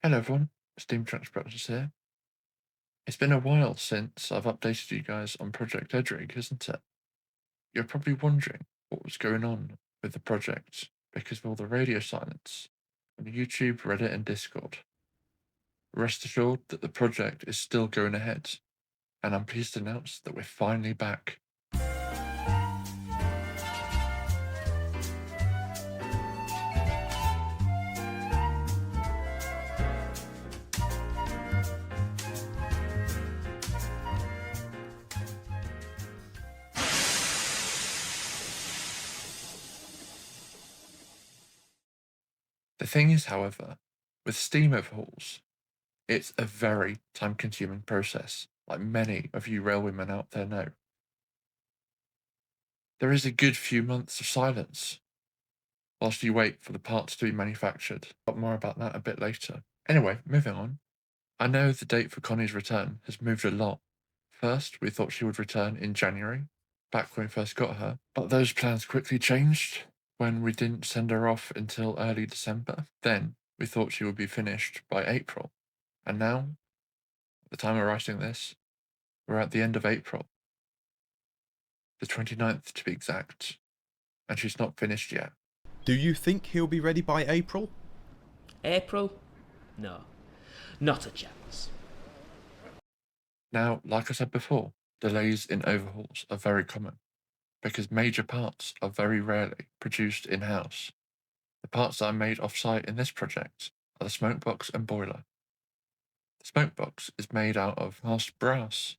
Hello everyone, Steam Transporters here. It's been a while since I've updated you guys on Project Edrig, isn't it? You're probably wondering what was going on with the project because of all the radio silence on YouTube, Reddit and Discord. Rest assured that the project is still going ahead, and I'm pleased to announce that we're finally back. The thing is, however, with Steam overhauls, it's a very time-consuming process, like many of you railwaymen out there know. There is a good few months of silence whilst you wait for the parts to be manufactured. But more about that a bit later. Anyway, moving on. I know the date for Connie's return has moved a lot. First, we thought she would return in January, back when we first got her, but those plans quickly changed when we didn't send her off until early December. Then, we thought she would be finished by April, and now, at the time of writing this, we're at the end of April, the 29th to be exact, and she's not finished yet. Do you think he'll be ready by April? April? No, not a chance. Now, like I said before, delays in overhauls are very common because major parts are very rarely produced in-house. The parts that are made off-site in this project are the smokebox and boiler. The smokebox is made out of cast brass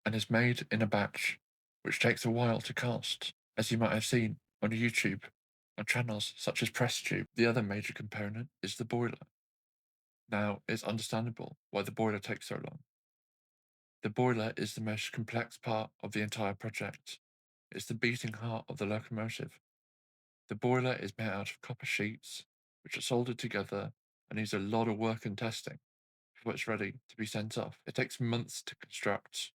and is made in a batch, which takes a while to cast, as you might have seen on YouTube on channels such as PressTube. The other major component is the boiler. Now, it's understandable why the boiler takes so long. The boiler is the most complex part of the entire project. It's the beating heart of the locomotive. The boiler is made out of copper sheets, which are soldered together and needs a lot of work and testing before it's ready to be sent off. It takes months to construct.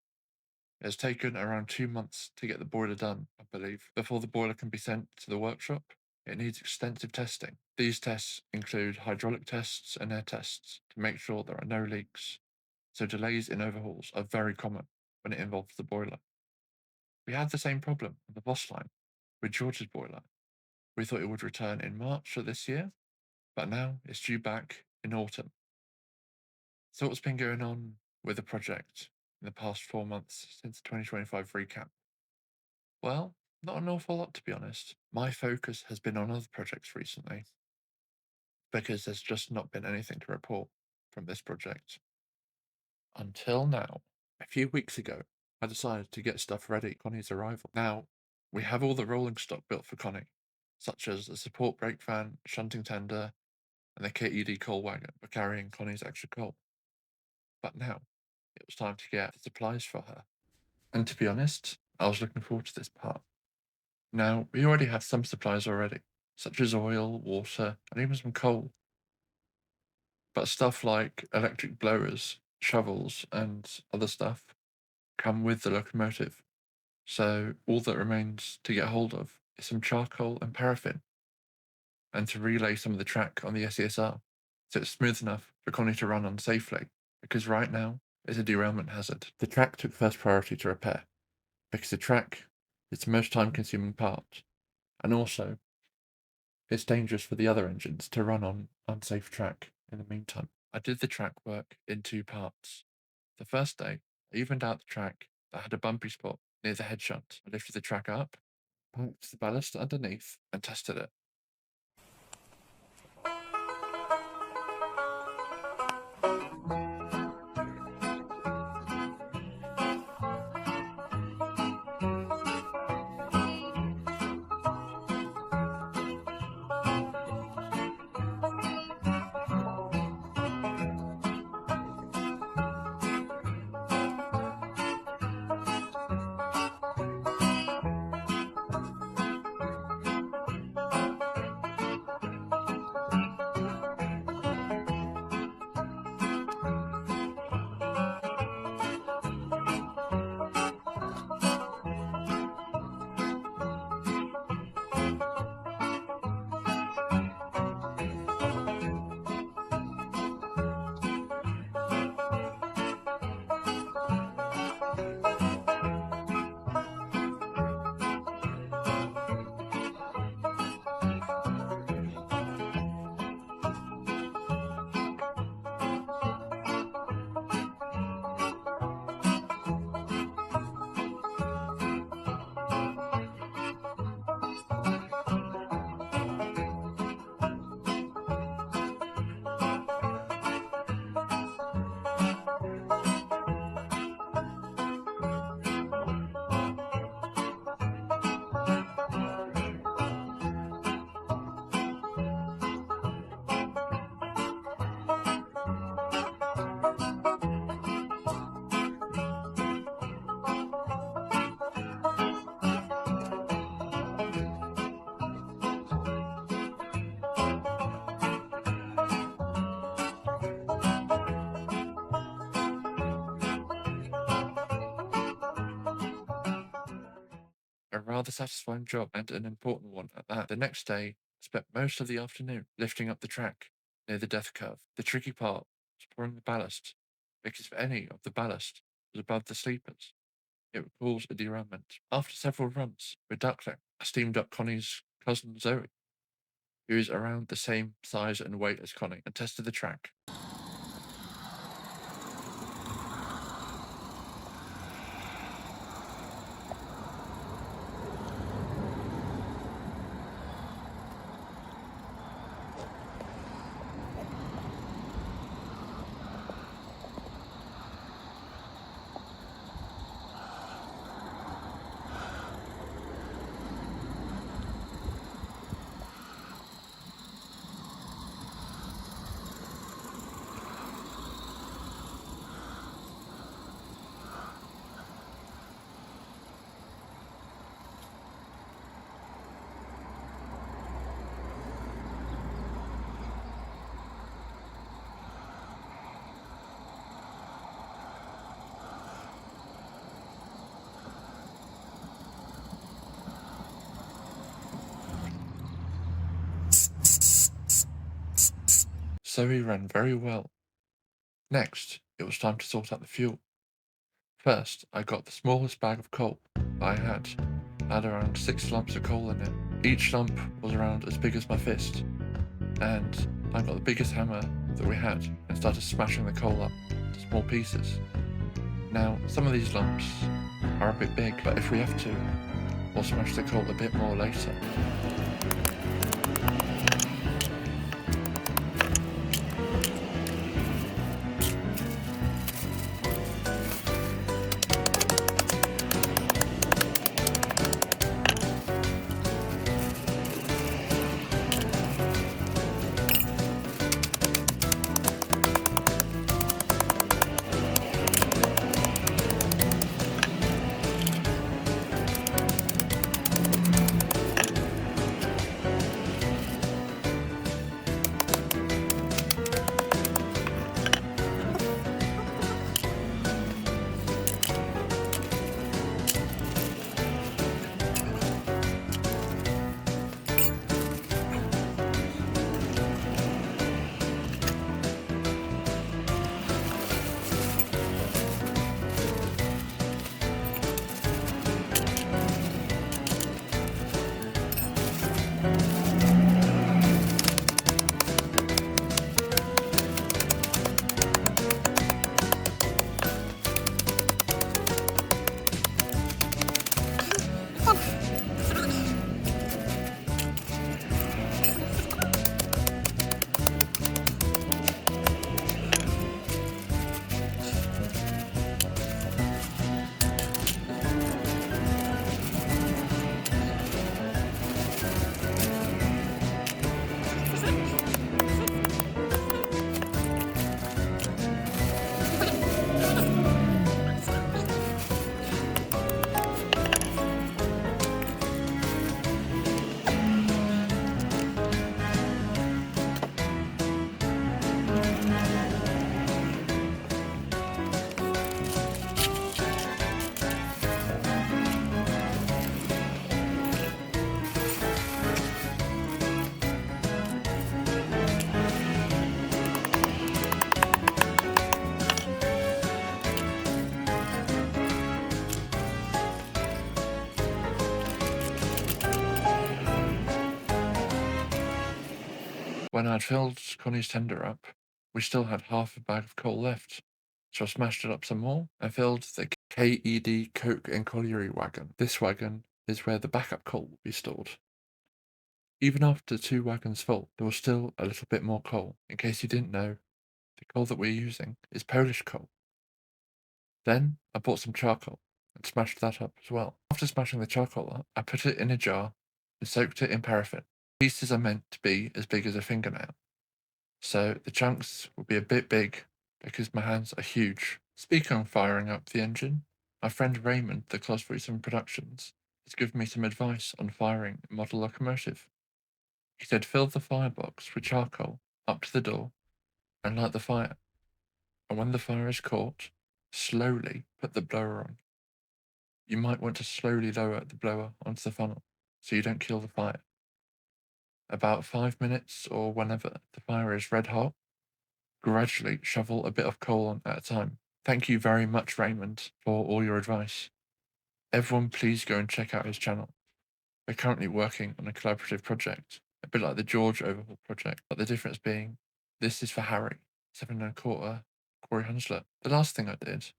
It has taken around 2 months to get the boiler done, I believe. Before the boiler can be sent to the workshop, it needs extensive testing. These tests include hydraulic tests and air tests to make sure there are no leaks, so delays in overhauls are very common when it involves the boiler. We had the same problem on the Boss line with George's boiler. We thought it would return in March of this year, but now it's due back in autumn. So what's been going on with the project in the past 4 months since the 2025 recap? Well, not an awful lot, to be honest. My focus has been on other projects recently, because there's just not been anything to report from this project. Until now. A few weeks ago, I decided to get stuff ready for Connie's arrival. Now, we have all the rolling stock built for Connie, such as the support brake van, shunting tender, and the KED coal wagon for carrying Connie's extra coal. But now, it was time to get the supplies for her. And to be honest, I was looking forward to this part. Now, we already have some supplies already, such as oil, water, and even some coal. But stuff like electric blowers, shovels, and other stuff come with the locomotive. So all that remains to get hold of is some charcoal and paraffin, and to relay some of the track on the S.E.S.R. so it's smooth enough for Connie to run on safely, because right now it's a derailment hazard. The track took first priority to repair, because the track is the most time-consuming part, and also it's dangerous for the other engines to run on unsafe track in the meantime. I did the track work in 2 parts. The first day, I evened out the track that had a bumpy spot near the head shunt. I lifted the track up, packed the ballast underneath, and tested it. A rather satisfying job and an important one at that. The next day, I spent most of the afternoon lifting up the track near the death curve. The tricky part was pouring the ballast, because if any of the ballast was above the sleepers, it would cause a derailment. After several runs with duckling, I steamed up Connie's cousin Zoe, who is around the same size and weight as Connie, and tested the track. Zoe ran very well. Next, it was time to sort out the fuel. First, I got the smallest bag of coal I had. Had around 6 lumps of coal in it. Each lump was around as big as my fist. And I got the biggest hammer that we had and started smashing the coal up to small pieces. Now, some of these lumps are a bit big, but if we have to, we'll smash the coal a bit more later. When I'd filled Connie's tender up, we still had half a bag of coal left, so I smashed it up some more and filled the KED Coke and Colliery wagon. This wagon is where the backup coal will be stored. Even after 2 wagons full, there was still a little bit more coal. In case you didn't know, the coal that we're using is Polish coal. Then I bought some charcoal and smashed that up as well. After smashing the charcoal up, I put it in a jar and soaked it in paraffin. Pieces are meant to be as big as a fingernail, so the chunks will be a bit big because my hands are huge. Speaking of firing up the engine, my friend Raymond, the Closbury Productions, has given me some advice on firing a model locomotive. He said fill the firebox with charcoal up to the door and light the fire, and when the fire is caught, slowly put the blower on. You might want to slowly lower the blower onto the funnel so you don't kill the fire. About 5 minutes or whenever the fire is red hot, gradually shovel a bit of coal on at a time. Thank you very much, Raymond, for all your advice. Everyone please go and check out his channel. We're currently working on a collaborative project, a bit like the George overhaul project, but the difference being this is for Harry, 7¼ Corey Hunslet. The last thing I did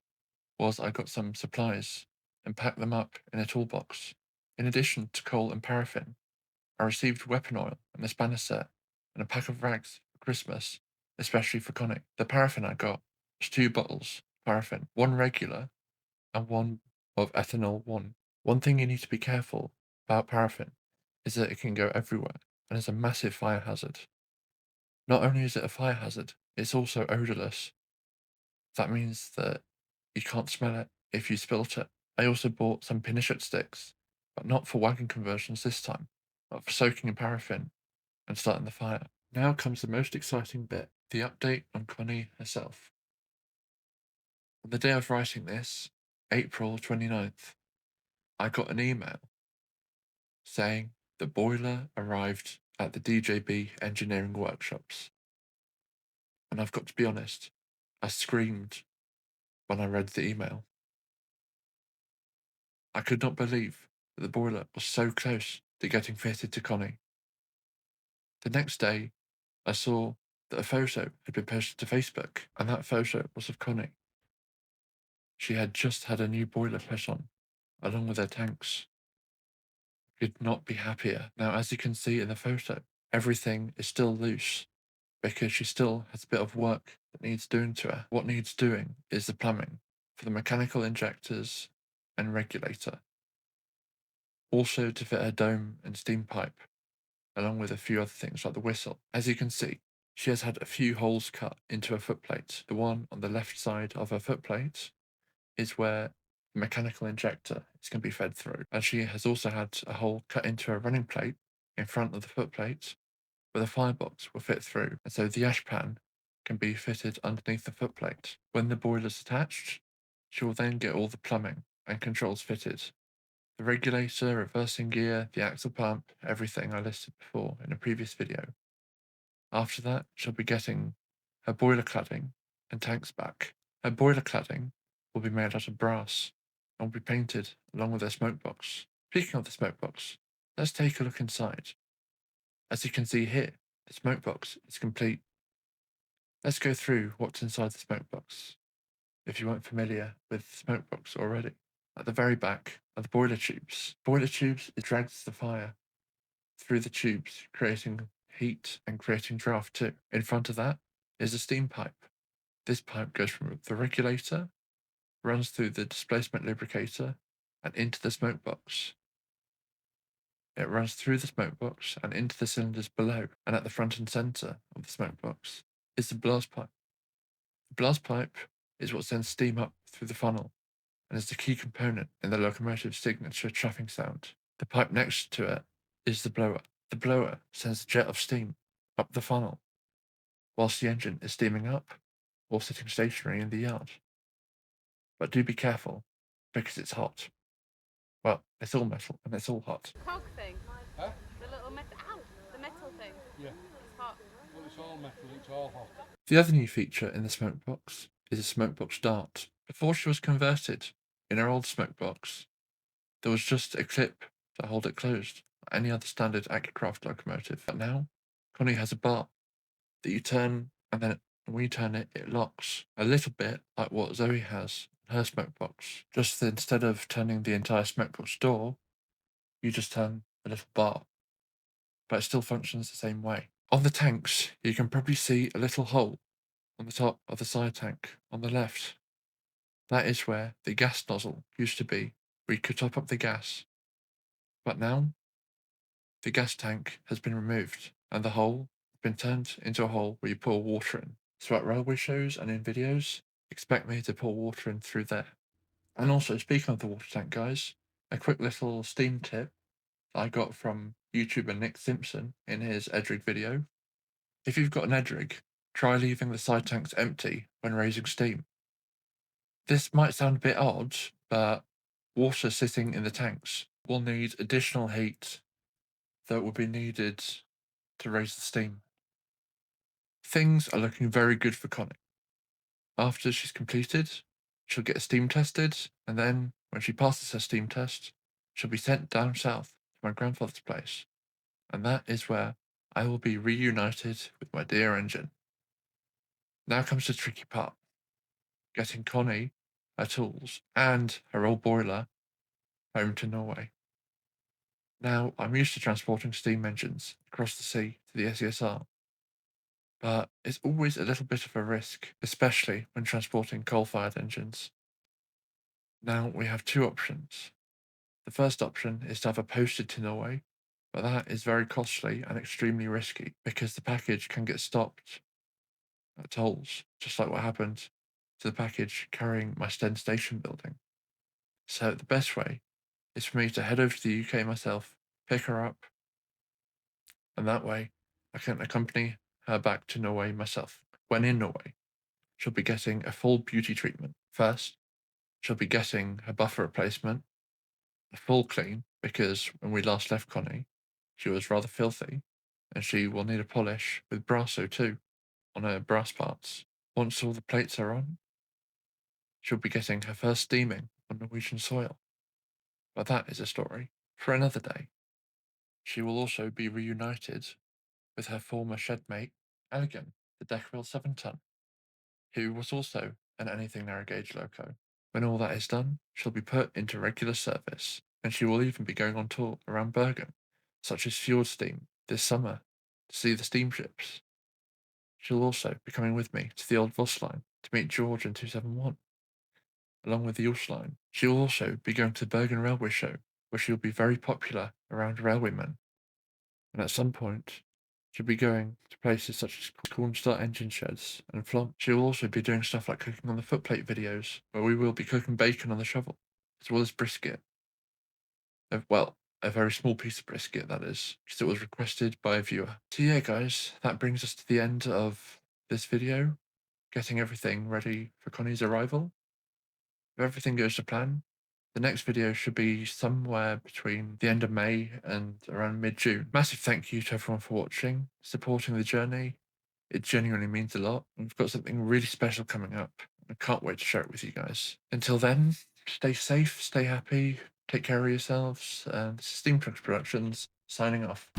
was I got some supplies and packed them up in a toolbox. In addition to coal and paraffin, I received weapon oil and a spanner set and a pack of rags for Christmas, especially for Connie. The paraffin I got was 2 bottles of paraffin, 1 regular and 1 of ethanol 1. One thing you need to be careful about paraffin is that it can go everywhere and is a massive fire hazard. Not only is it a fire hazard, it's also odorless. That means that you can't smell it if you spilt it. I also bought some pinochet sticks, but not for wagon conversions this time, but for soaking in paraffin and starting the fire. Now comes the most exciting bit, the update on Connie herself. On the day of writing this, April 29th, I got an email saying the boiler arrived at the DJB engineering workshops. And I've got to be honest, I screamed when I read the email. I could not believe that the boiler was so close to getting fitted to Connie. The next day, I saw that a photo had been posted to Facebook, and that photo was of Connie. She had just had a new boiler put on, along with her tanks. Could not be happier. Now, as you can see in the photo, everything is still loose because she still has a bit of work that needs doing to her. What needs doing is the plumbing for the mechanical injectors and regulator. Also to fit her dome and steam pipe, along with a few other things like the whistle. As you can see, she has had a few holes cut into her footplate. The one on the left side of her footplate is where the mechanical injector is going to be fed through. And she has also had a hole cut into her running plate in front of the footplate where the firebox will fit through. And so the ash pan can be fitted underneath the footplate. When the boiler's attached, she will then get all the plumbing and controls fitted. The regulator, reversing gear, the axle pump, everything I listed before in a previous video. After that, she'll be getting her boiler cladding and tanks back. Her boiler cladding will be made out of brass and will be painted along with her smoke box. Speaking of the smoke box, let's take a look inside. As you can see here, the smoke box is complete. Let's go through what's inside the smoke box, if you weren't familiar with the smoke box already. At the very back are the boiler tubes. Boiler tubes, it drags the fire through the tubes, creating heat and creating draft too. In front of that is a steam pipe. This pipe goes from the regulator, runs through the displacement lubricator, and into the smoke box. It runs through the smoke box and into the cylinders below, and at the front and centre of the smoke box is the blast pipe. The blast pipe is what sends steam up through the funnel and is the key component in the locomotive's signature chuffing sound. The pipe next to it is the blower. The blower sends a jet of steam up the funnel whilst the engine is steaming up or sitting stationary in the yard. But do be careful because it's hot. Well, it's all metal and it's all hot. Cog thing. Huh? The little metal. Ow! The metal thing. Yeah. It's hot. Well, it's all metal, it's all hot. The other new feature in the smoke box is a smoke box dart. Before she was converted, in her old smoke box, there was just a clip to hold it closed, like any other standard Acrocraft locomotive. But now, Connie has a bar that you turn, and then when you turn it, it locks. A little bit like what Zoe has in her smoke box. Just that instead of turning the entire smoke box door, you just turn the little bar. But it still functions the same way. On the tanks, you can probably see a little hole on the top of the side tank on the left. That is where the gas nozzle used to be, where you could top up the gas. But now, the gas tank has been removed, and the hole has been turned into a hole where you pour water in. So at railway shows and in videos, expect me to pour water in through there. And also, speaking of the water tank, guys, a quick little steam tip that I got from YouTuber Nick Simpson in his Edrig video. If you've got an Edrig, try leaving the side tanks empty when raising steam. This might sound a bit odd, but water sitting in the tanks will need additional heat that will be needed to raise the steam. Things are looking very good for Connie. After she's completed, she'll get steam tested, and then, when she passes her steam test, she'll be sent down south to my grandfather's place, and that is where I will be reunited with my dear engine. Now comes the tricky part: getting Connie, her tools, and her old boiler home to Norway. Now, I'm used to transporting steam engines across the sea to the S.E.S.R, but it's always a little bit of a risk, especially when transporting coal-fired engines. Now, we have two options. The first option is to have her posted to Norway, but that is very costly and extremely risky because the package can get stopped at tolls, just like what happened to the package carrying my Sten station building. So the best way is for me to head over to the UK myself, pick her up, and that way I can accompany her back to Norway myself. When in Norway, she'll be getting a full beauty treatment. First, she'll be getting her buffer replacement, a full clean, because when we last left Connie, she was rather filthy, and she will need a polish with Brasso too, on her brass parts. Once all the plates are on, she'll be getting her first steaming on Norwegian soil. But that is a story for another day. She will also be reunited with her former shedmate, Elegant, the Deckwheel 7-ton, who was also an anything narrow gauge loco. When all that is done, she'll be put into regular service, and she will even be going on tour around Bergen, such as Fjord Steam, this summer, to see the steamships. She'll also be coming with me to the old Voss line to meet George and 271, along with the Ulf line. She will also be going to the Bergen Railway Show, where she will be very popular around railwaymen. And at some point, she'll be going to places such as Cornstar engine sheds and Flom. She will also be doing stuff like cooking on the footplate videos, where we will be cooking bacon on the shovel, as well as brisket. Well, a very small piece of brisket, that is, because it was requested by a viewer. So yeah, guys, that brings us to the end of this video, getting everything ready for Connie's arrival. If everything goes to plan, the next video should be somewhere between the end of May and around mid-June. Massive thank you to everyone for watching, supporting the journey. It genuinely means a lot. We've got something really special coming up. I can't wait to share it with you guys. Until then, stay safe, stay happy, take care of yourselves, and this is Steam Trucks Productions signing off.